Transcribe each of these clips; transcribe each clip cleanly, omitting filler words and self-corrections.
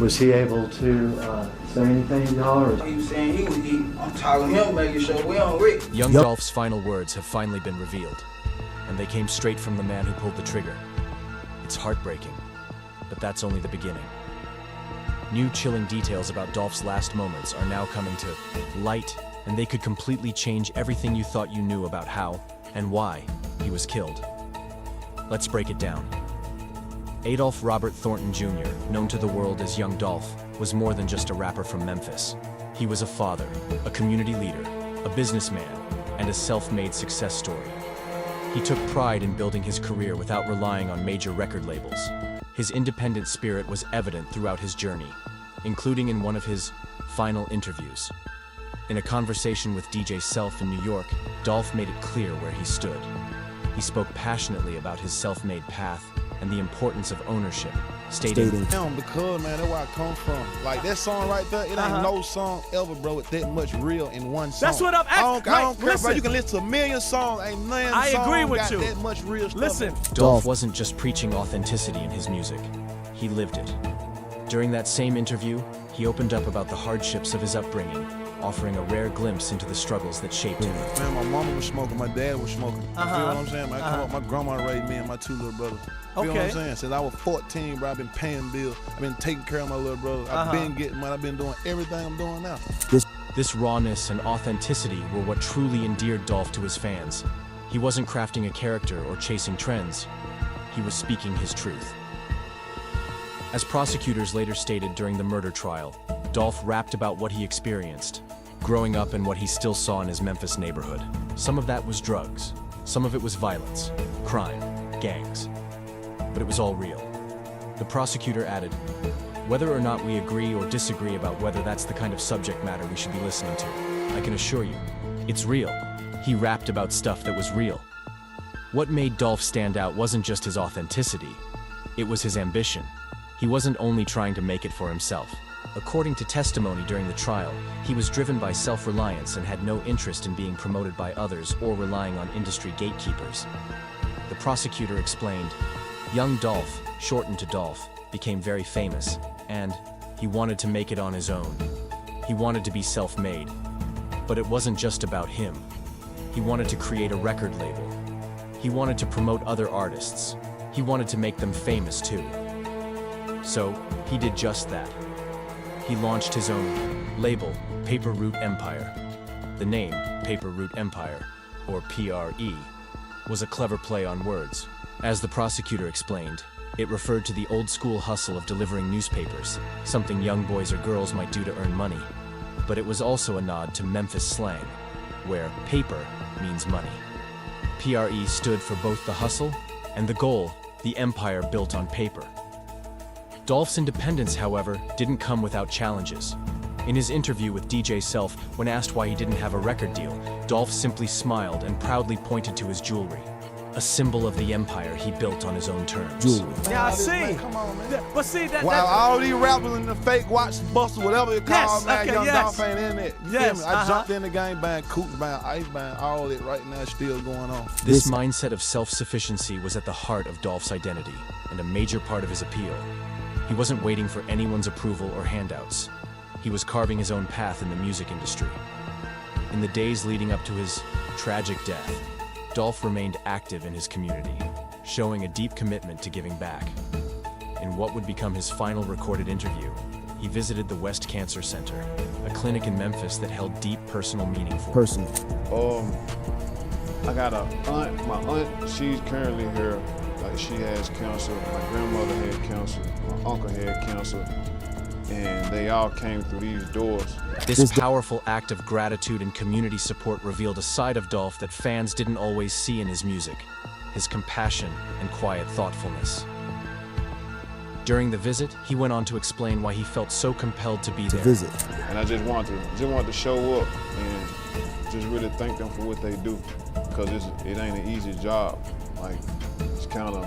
Was he able to say anything to y'all? Or? He was saying I'm telling him, making sure we on Rick. Young Dolph's final words have finally been revealed, and they came straight from the man who pulled the trigger. It's heartbreaking, but that's only the beginning. New chilling details about Dolph's last moments are now coming to light, and they could completely change everything you thought you knew about how and why he was killed. Let's break it down. Adolph Robert Thornton Jr., known to the world as Young Dolph, was more than just a rapper from Memphis. He was a father, a community leader, a businessman, and a self-made success story. He took pride in building his career without relying on major record labels. His independent spirit was evident throughout his journey, including in one of his final interviews. In a conversation with DJ Self in New York, Dolph made it clear where he stood. He spoke passionately about his self-made path and the importance of ownership, stating, because, man, that's where I come from. Like, that song right there, it ain't no song ever, bro, with that much real in one song. That's what I'm asking. I don't care, bro. You can listen to a million songs, ain't none I agree with got you. that much real stuff. Listen. Dolph wasn't just preaching authenticity in his music. He lived it. During that same interview, he opened up about the hardships of his upbringing, offering a rare glimpse into the struggles that shaped him. Man, my mama was smoking, my dad was smoking. You feel what I'm saying? Man, I come up, my grandma raised me and my two little brothers. Feel what I'm saying? Since I was 14, bro, I've been paying bills. I've been taking care of my little brother. I've been getting money. I've been doing everything I'm doing now. This rawness and authenticity were what truly endeared Dolph to his fans. He wasn't crafting a character or chasing trends. He was speaking his truth. As prosecutors later stated during the murder trial, Dolph rapped about what he experienced, growing up and what he still saw in his Memphis neighborhood. Some of that was drugs. Some of it was violence, crime, gangs. But it was all real. The prosecutor added, "Whether or not we agree or disagree about whether that's the kind of subject matter we should be listening to, I can assure you, it's real." He rapped about stuff that was real. What made Dolph stand out wasn't just his authenticity, it was his ambition. He wasn't only trying to make it for himself. According to testimony during the trial, he was driven by self-reliance and had no interest in being promoted by others or relying on industry gatekeepers. The prosecutor explained, "Young Dolph, shortened to Dolph, became very famous, and he wanted to make it on his own. He wanted to be self-made. But it wasn't just about him. He wanted to create a record label. He wanted to promote other artists. He wanted to make them famous too. So, he did just that. He launched his own label, Paper Route Empire. The name, Paper Route Empire, or PRE, was a clever play on words. As the prosecutor explained, it referred to the old-school hustle of delivering newspapers, something young boys or girls might do to earn money. But it was also a nod to Memphis slang, where paper means money. PRE stood for both the hustle and the goal, the empire built on paper. Dolph's independence, however, didn't come without challenges. In his interview with DJ Self, when asked why he didn't have a record deal, Dolph simply smiled and proudly pointed to his jewelry, a symbol of the empire he built on his own terms. Yeah, I see. Man, come on, man. But see, While all these rappers and the fake watch busters, whatever you call Yes, man, okay, Young yes. Dolph ain't in it. You Yes, feel me? I jumped in the game buying coops, buying ice, buying all it right now, still going on. This mindset of self-sufficiency was at the heart of Dolph's identity and a major part of his appeal. He wasn't waiting for anyone's approval or handouts. He was carving his own path in the music industry. In the days leading up to his tragic death, Dolph remained active in his community, showing a deep commitment to giving back. In what would become his final recorded interview, he visited the West Cancer Center, a clinic in Memphis that held deep personal meaning for him. I got a aunt. My aunt, she's currently here. Like, she has cancer. My grandmother had cancer. My uncle had cancer. And they all came through these doors. This powerful act of gratitude and community support revealed a side of Dolph that fans didn't always see in his music, his compassion and quiet thoughtfulness. During the visit, he went on to explain why he felt so compelled to be there. And I just wanted to show up and just really thank them for what they do, because it ain't an easy job. Like, it's kind of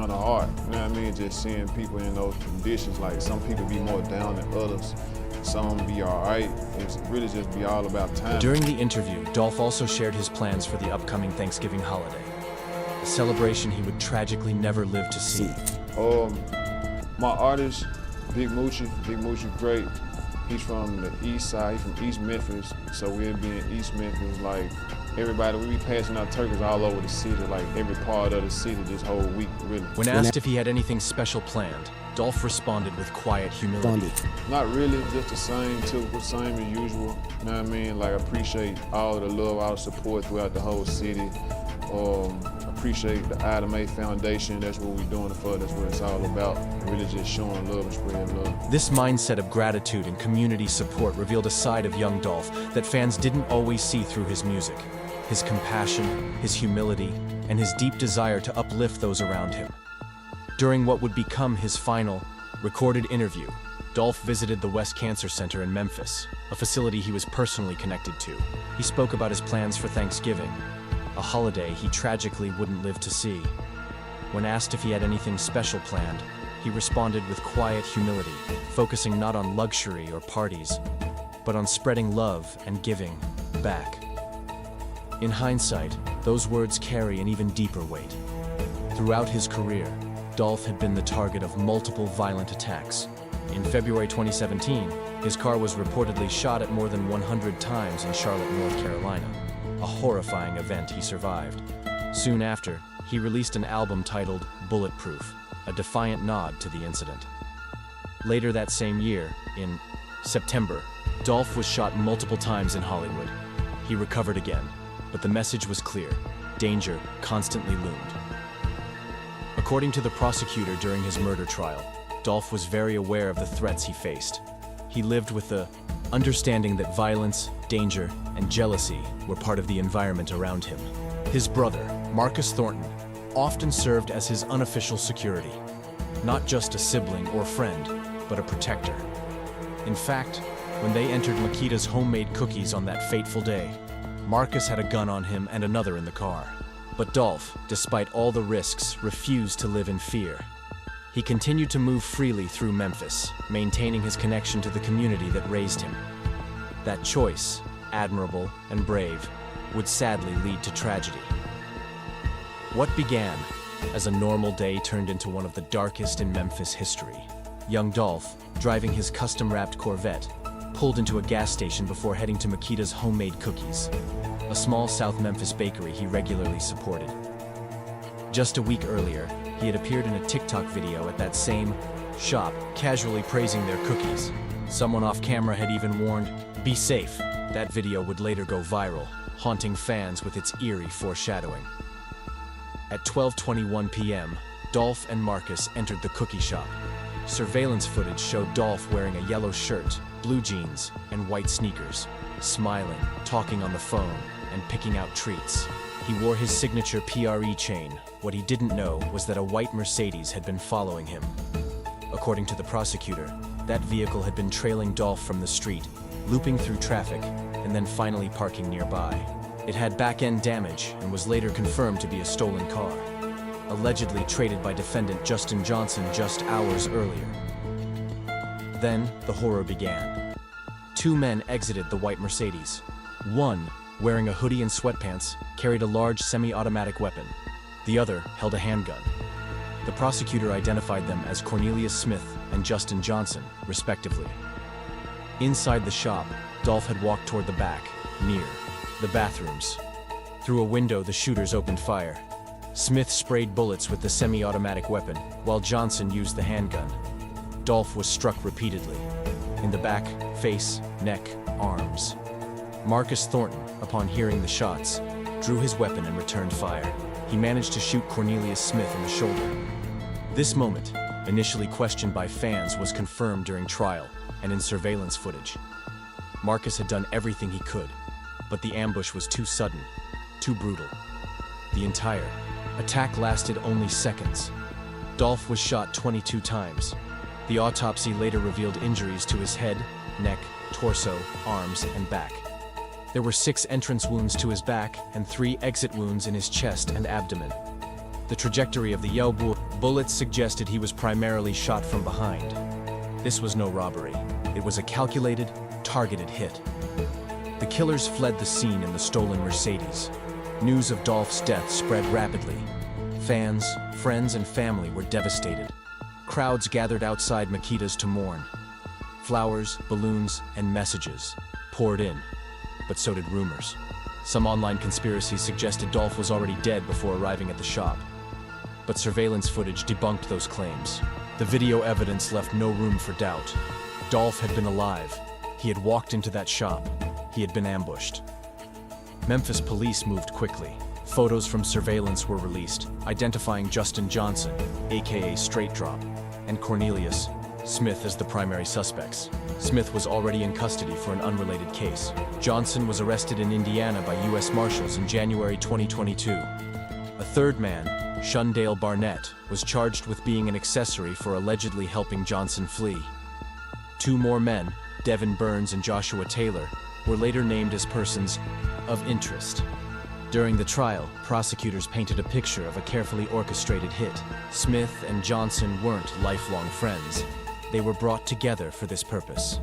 hard. You know what I mean? Just seeing people in those conditions. Like, some people be more down than others. Some be all right. It's really just be all about time. During the interview, Dolph also shared his plans for the upcoming Thanksgiving holiday, a celebration he would tragically never live to see. My artist, Big Moochie, great. He's from the east side, he's from East Memphis, so we'll be in East Memphis, like, everybody, we be passing out turkeys all over the city, like every part of the city this whole week, really. When asked if he had anything special planned, Dolph responded with quiet humility. Not really, just the same, typical, same as usual. You know what I mean? Like, I appreciate all the love, all the support throughout the whole city. Appreciate the Item A Foundation. That's what we're doing it for. That's what it's all about. Really just showing love and spreading love. This mindset of gratitude and community support revealed a side of young Dolph that fans didn't always see through his music. His compassion, his humility, and his deep desire to uplift those around him. During what would become his final, recorded interview, Dolph visited the West Cancer Center in Memphis, a facility he was personally connected to. He spoke about his plans for Thanksgiving, a holiday he tragically wouldn't live to see. When asked if he had anything special planned, he responded with quiet humility, focusing not on luxury or parties, but on spreading love and giving back. In hindsight, those words carry an even deeper weight. Throughout his career, Dolph had been the target of multiple violent attacks. In February 2017, his car was reportedly shot at more than 100 times in Charlotte, North Carolina, a horrifying event he survived. Soon after, he released an album titled Bulletproof, a defiant nod to the incident. Later that same year, in September, Dolph was shot multiple times in Hollywood. He recovered again, but the message was clear: danger constantly loomed. According to the prosecutor during his murder trial, Dolph was very aware of the threats he faced. He lived with the understanding that violence, danger, and jealousy were part of the environment around him. His brother, Marcus Thornton, often served as his unofficial security. Not just a sibling or friend, but a protector. In fact, when they entered Makita's homemade cookies on that fateful day, Marcus had a gun on him and another in the car. But Dolph, despite all the risks, refused to live in fear. He continued to move freely through Memphis, maintaining his connection to the community that raised him. That choice, admirable and brave, would sadly lead to tragedy. What began as a normal day turned into one of the darkest in Memphis history. Young Dolph, driving his custom-wrapped Corvette, pulled into a gas station before heading to Makita's homemade cookies, a small South Memphis bakery he regularly supported. Just a week earlier, he had appeared in a TikTok video at that same shop, casually praising their cookies. Someone off camera had even warned, "Be safe." That video would later go viral, haunting fans with its eerie foreshadowing. At 12:21 p.m., Dolph and Marcus entered the cookie shop. Surveillance footage showed Dolph wearing a yellow shirt, blue jeans, and white sneakers, smiling, talking on the phone, and picking out treats. He wore his signature PRE chain. What he didn't know was that a white Mercedes had been following him. According to the prosecutor, that vehicle had been trailing Dolph from the street, looping through traffic, and then finally parking nearby. It had back-end damage and was later confirmed to be a stolen car, allegedly traded by defendant Justin Johnson just hours earlier. Then, the horror began. Two men exited the white Mercedes. One, wearing a hoodie and sweatpants, carried a large semi-automatic weapon. The other held a handgun. The prosecutor identified them as Cornelius Smith and Justin Johnson, respectively. Inside the shop, Dolph had walked toward the back, near the bathrooms. Through a window, the shooters opened fire. Smith sprayed bullets with the semi-automatic weapon, while Johnson used the handgun. Dolph was struck repeatedly, in the back, face, neck, arms. Marcus Thornton, upon hearing the shots, drew his weapon and returned fire. He managed to shoot Cornelius Smith in the shoulder. This moment, initially questioned by fans, was confirmed during trial and in surveillance footage. Marcus had done everything he could, but the ambush was too sudden, too brutal. The entire attack lasted only seconds. Dolph was shot 22 times. The autopsy later revealed injuries to his head, neck, torso, arms, and back. There were 6 entrance wounds to his back and 3 exit wounds in his chest and abdomen. The trajectory of the Yale bullets suggested he was primarily shot from behind. This was no robbery. It was a calculated, targeted hit. The killers fled the scene in the stolen Mercedes. News of Dolph's death spread rapidly. Fans, friends, and family were devastated. Crowds gathered outside Makeda's to mourn. Flowers, balloons, and messages poured in, but so did rumors. Some online conspiracies suggested Dolph was already dead before arriving at the shop, but surveillance footage debunked those claims. The video evidence left no room for doubt. Dolph had been alive. He had walked into that shop. He had been ambushed. Memphis police moved quickly. Photos from surveillance were released, identifying Justin Johnson, aka Straight Drop, and Cornelius Smith as the primary suspects. Smith was already in custody for an unrelated case. Johnson was arrested in Indiana by U.S. Marshals in January 2022. A third man, Shundale Barnett, was charged with being an accessory for allegedly helping Johnson flee. Two more men, Devin Burns and Joshua Taylor, were later named as persons of interest. During the trial, prosecutors painted a picture of a carefully orchestrated hit. Smith and Johnson weren't lifelong friends. They were brought together for this purpose.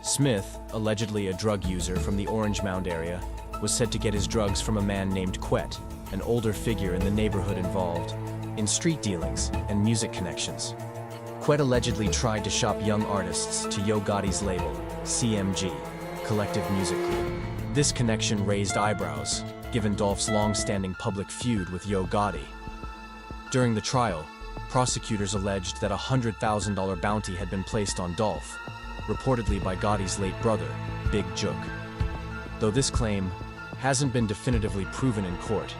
Smith, allegedly a drug user from the Orange Mound area, was said to get his drugs from a man named Quet, an older figure in the neighborhood involved in street dealings and music connections. Quet allegedly tried to shop young artists to Yo Gotti's label, CMG, Collective Music Group. This connection raised eyebrows, given Dolph's long-standing public feud with Yo Gotti. During the trial, prosecutors alleged that a $100,000 bounty had been placed on Dolph, reportedly by Gotti's late brother, Big Jook. Though this claim hasn't been definitively proven in court,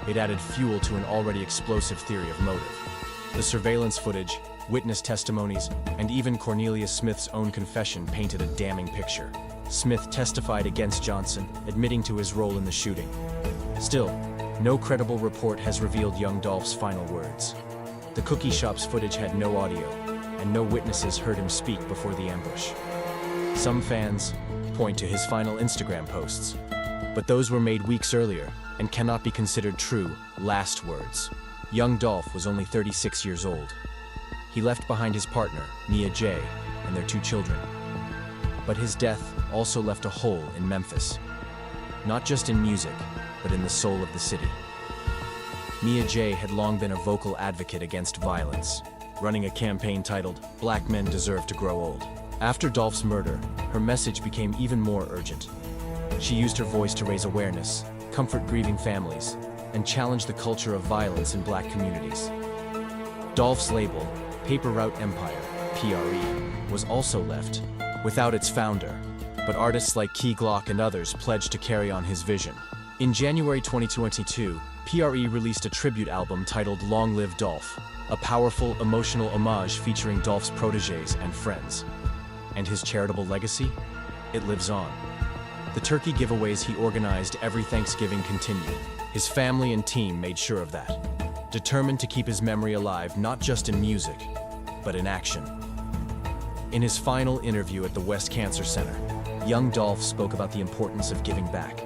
it added fuel to an already explosive theory of motive. The surveillance footage, witness testimonies, and even Cornelius Smith's own confession painted a damning picture. Smith testified against Johnson, admitting to his role in the shooting. Still, no credible report has revealed young Dolph's final words. The cookie shop's footage had no audio, and no witnesses heard him speak before the ambush. Some fans point to his final Instagram posts, but those were made weeks earlier and cannot be considered true last words. Young Dolph was only 36 years old. He left behind his partner, Mia J., and their 2 children. But his death also left a hole in Memphis, not just in music, but in the soul of the city. Mia J. had long been a vocal advocate against violence, running a campaign titled, "Black Men Deserve to Grow Old." After Dolph's murder, her message became even more urgent. She used her voice to raise awareness, comfort grieving families, and challenge the culture of violence in Black communities. Dolph's label, Paper Route Empire, PRE, was also left without its founder, but artists like Key Glock and others pledged to carry on his vision. In January 2022, PRE released a tribute album titled Long Live Dolph, a powerful, emotional homage featuring Dolph's protégés and friends. And his charitable legacy? It lives on. The turkey giveaways he organized every Thanksgiving continue. His family and team made sure of that, determined to keep his memory alive not just in music, but in action. In his final interview at the West Cancer Center, young Dolph spoke about the importance of giving back.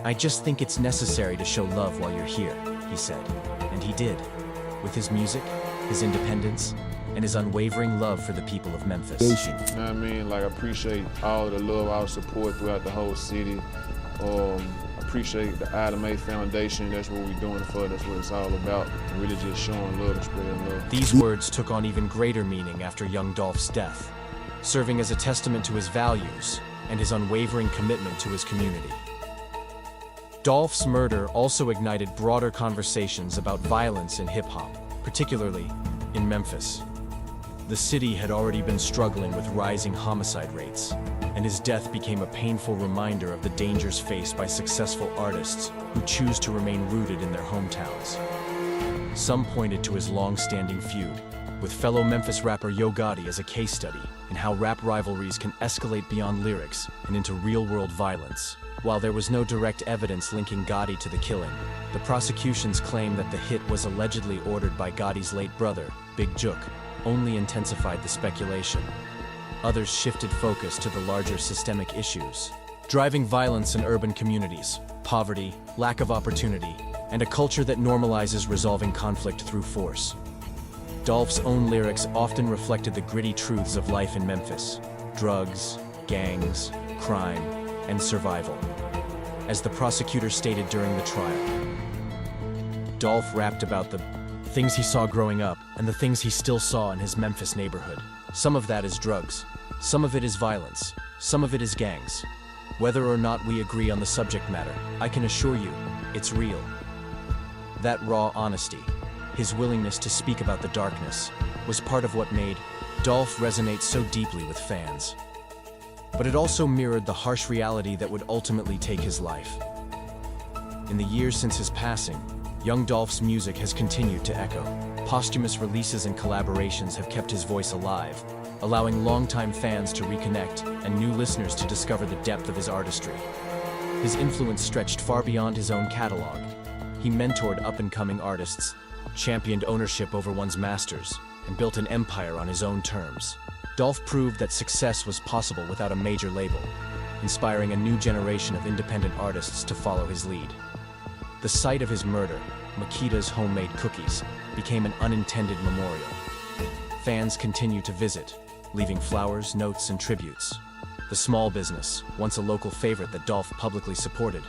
"I just think it's necessary to show love while you're here," he said. And he did, with his music, his independence, and his unwavering love for the people of Memphis. You know what I mean? Like, I appreciate all the love, all the support throughout the whole city. Appreciate the Adam A Foundation. That's what we're doing it for. That's what it's all about. Really just showing love and spreading love. These words took on even greater meaning after young Dolph's death, serving as a testament to his values and his unwavering commitment to his community. Dolph's murder also ignited broader conversations about violence in hip-hop, particularly in Memphis. The city had already been struggling with rising homicide rates, and his death became a painful reminder of the dangers faced by successful artists who choose to remain rooted in their hometowns. Some pointed to his long-standing feud with fellow Memphis rapper Yo Gotti as a case study in how rap rivalries can escalate beyond lyrics and into real-world violence. While there was no direct evidence linking Gotti to the killing, the prosecution's claim that the hit was allegedly ordered by Gotti's late brother, Big Jook, only intensified the speculation. Others shifted focus to the larger systemic issues, driving violence in urban communities, poverty, lack of opportunity, and a culture that normalizes resolving conflict through force. Dolph's own lyrics often reflected the gritty truths of life in Memphis: drugs, gangs, crime, and survival. As the prosecutor stated during the trial, Dolph rapped about the things he saw growing up, and the things he still saw in his Memphis neighborhood. Some of that is drugs. Some of it is violence. Some of it is gangs. Whether or not we agree on the subject matter, I can assure you, it's real. That raw honesty, his willingness to speak about the darkness, was part of what made Dolph resonate so deeply with fans. But it also mirrored the harsh reality that would ultimately take his life. In the years since his passing, young Dolph's music has continued to echo. Posthumous releases and collaborations have kept his voice alive, allowing longtime fans to reconnect and new listeners to discover the depth of his artistry. His influence stretched far beyond his own catalog. He mentored up-and-coming artists, championed ownership over one's masters, and built an empire on his own terms. Dolph proved that success was possible without a major label, inspiring a new generation of independent artists to follow his lead. The site of his murder, Makita's homemade cookies, became an unintended memorial. Fans continue to visit, leaving flowers, notes, and tributes. The small business, once a local favorite that Dolph publicly supported,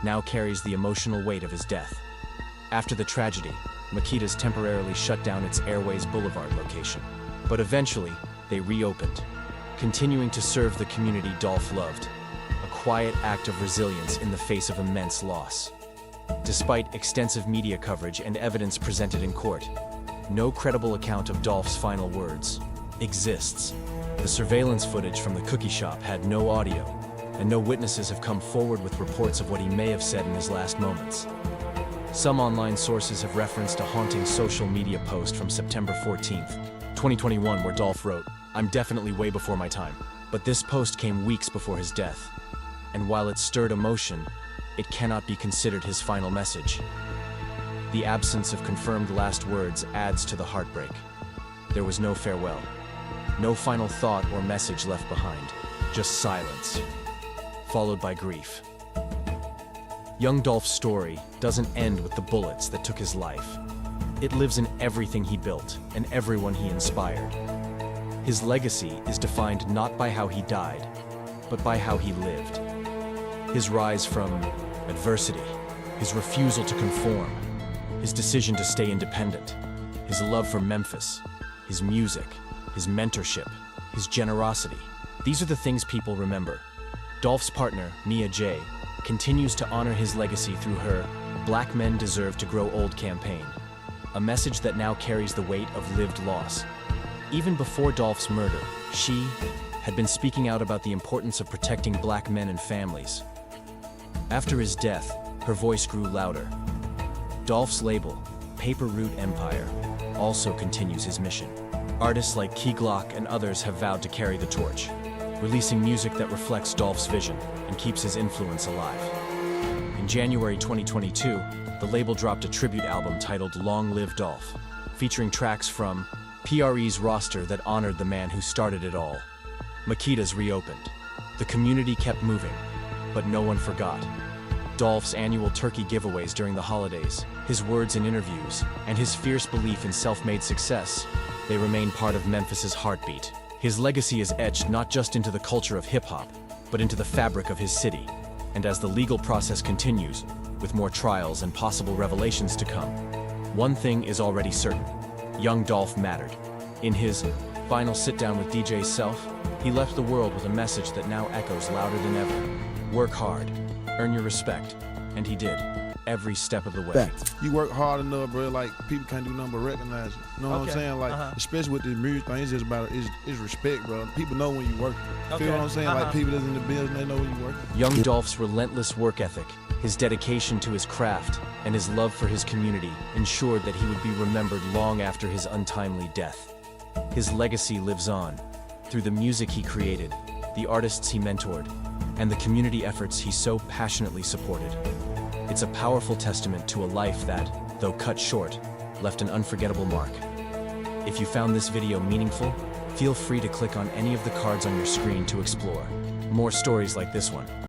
now carries the emotional weight of his death. After the tragedy, Makita's temporarily shut down its Airways Boulevard location. But eventually, they reopened, continuing to serve the community Dolph loved, a quiet act of resilience in the face of immense loss. Despite extensive media coverage and evidence presented in court, no credible account of Dolph's final words exists. The surveillance footage from the cookie shop had no audio, and no witnesses have come forward with reports of what he may have said in his last moments. Some online sources have referenced a haunting social media post from September 14th, 2021, where Dolph wrote, "I'm definitely way before my time." But this post came weeks before his death, and while it stirred emotion, it cannot be considered his final message. The absence of confirmed last words adds to the heartbreak. There was no farewell, no final thought or message left behind, just silence, followed by grief. Young Dolph's story doesn't end with the bullets that took his life. It lives in everything he built and everyone he inspired. His legacy is defined not by how he died, but by how he lived. His rise from adversity, his refusal to conform, his decision to stay independent, his love for Memphis, his music, his mentorship, his generosity. These are the things people remember. Dolph's partner, Mia J., continues to honor his legacy through her Black Men Deserve to Grow Old campaign, a message that now carries the weight of lived loss. Even before Dolph's murder, she had been speaking out about the importance of protecting Black men and families. After his death, her voice grew louder. Dolph's label, Paper Route Empire, also continues his mission. Artists like Key Glock and others have vowed to carry the torch, releasing music that reflects Dolph's vision and keeps his influence alive. In January 2022, the label dropped a tribute album titled Long Live Dolph, featuring tracks from PRE's roster that honored the man who started it all. Makita's reopened. The community kept moving, but no one forgot. Dolph's annual turkey giveaways during the holidays, his words in interviews, and his fierce belief in self-made success, they remain part of Memphis's heartbeat. His legacy is etched not just into the culture of hip-hop, but into the fabric of his city. And as the legal process continues, with more trials and possible revelations to come, one thing is already certain: young Dolph mattered. In his final sit-down with DJ Self, he left the world with a message that now echoes louder than ever. Work hard, earn your respect, and he did, every step of the way. You work hard enough, bro, like, people can't do nothing but recognize you. You know what I'm saying? Like, especially with the music thing, it's just about, it's respect, bro. People know when you work. Feel what I'm saying? Like, people that's in the business, they know when you work. Young Dolph's relentless work ethic, his dedication to his craft, and his love for his community ensured that he would be remembered long after his untimely death. His legacy lives on, through the music he created, the artists he mentored, and the community efforts he so passionately supported. It's a powerful testament to a life that, though cut short, left an unforgettable mark. If you found this video meaningful, feel free to click on any of the cards on your screen to explore more stories like this one.